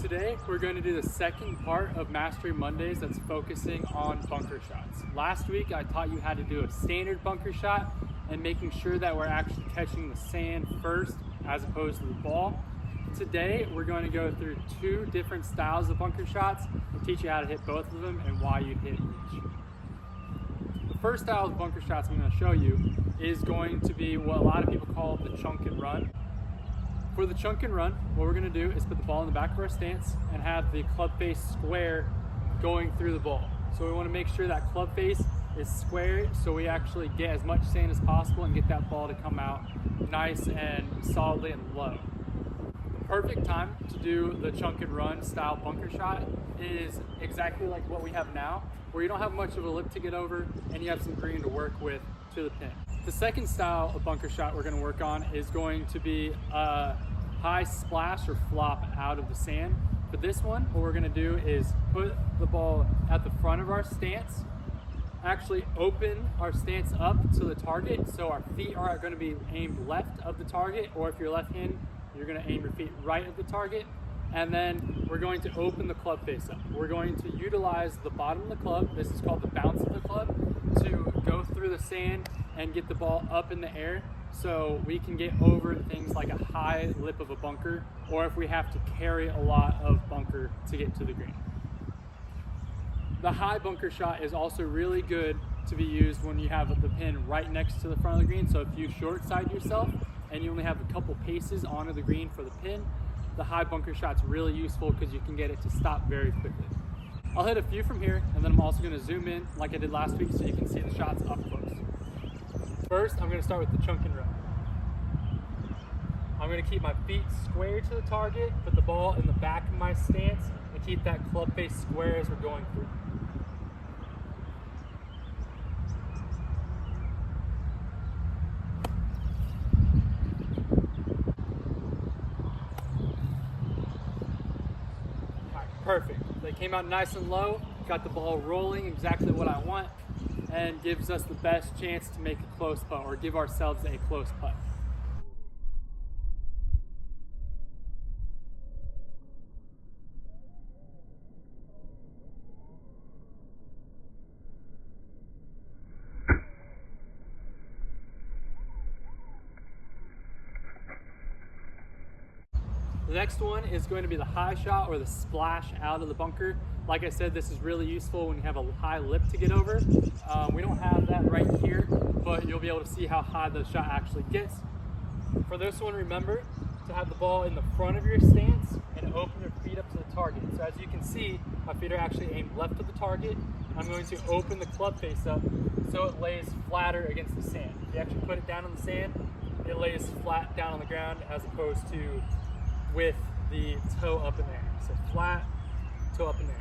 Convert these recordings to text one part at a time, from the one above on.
today we're going to do the second part of Mastery Mondays that's focusing on bunker shots. Last week I taught you how to do a standard bunker shot and making sure that we're actually catching the sand first as opposed to the ball. Today we're going to go through two different styles of bunker shots and teach you how to hit both of them and why you hit each. The first style of bunker shots I'm going to show you is going to be what a lot of people call the chunk and run. For the chunk and run, what we're going to do is put the ball in the back of our stance and have the club face square going through the ball. So we want to make sure that club face is square so we actually get as much sand as possible and get that ball to come out nice and solidly and low. The perfect time to do the chunk and run style bunker shot is exactly like what we have now, where you don't have much of a lip to get over and you have some green to work with to the pin. The second style of bunker shot we're going to work on is going to be a high splash or flop out of the sand. For this one, what we're going to do is put the ball at the front of our stance, actually open our stance up to the target so our feet are going to be aimed left of the target, or if you're left-handed, you're going to aim your feet right of the target. And then we're going to open the club face up. We're going to utilize the bottom of the club, this is called the bounce of the club, to go through the sand and get the ball up in the air so we can get over things like a high lip of a bunker, or if we have to carry a lot of bunker to get to the green. The high bunker shot is also really good to be used when you have the pin right next to the front of the green. So if you short side yourself and you only have a couple paces onto the green for the pin, the high bunker shot's really useful because you can get it to stop very quickly. I'll hit a few from here, and then I'm also going to zoom in like I did last week so you can see the shots up close. First, I'm going to start with the chunk and run. I'm going to keep my feet square to the target, put the ball in the back of my stance, and keep that club face square as we're going through. Perfect. They came out nice and low, got the ball rolling exactly what I want, and gives us the best chance to make a close putt, or give ourselves a close putt. The next one is going to be the high shot, or the splash out of the bunker. Like I said, this is really useful when you have a high lip to get over. We don't have that right here, but you'll be able to see how high the shot actually gets. For this one, remember to have the ball in the front of your stance and open your feet up to the target. So as you can see, my feet are actually aimed left of the target. I'm going to open the club face up so it lays flatter against the sand. If you actually put it down on the sand, it lays flat down on the ground as opposed to with the toe up in there. So flat, toe up in there.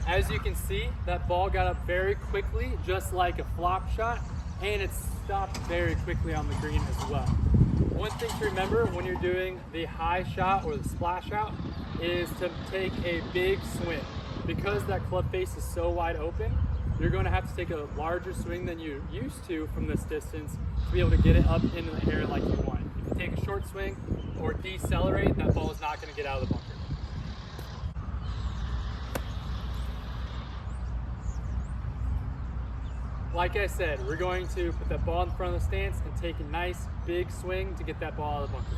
As you can see, that ball got up very quickly, just like a flop shot, and it stopped very quickly on the green as well. One thing to remember when you're doing the high shot or the splash out is to take a big swing. Because that club face is so wide open, you're going to have to take a larger swing than you used to from this distance to be able to get it up into the air like you want. If you take a short swing or decelerate, that ball is not going to get out of the bunker. Like I said, we're going to put that ball in front of the stance and take a nice big swing to get that ball out of the bunker.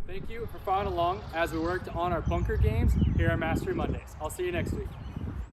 Thank you for following along as we worked on our bunker games here at Mastery Mondays. I'll see you next week.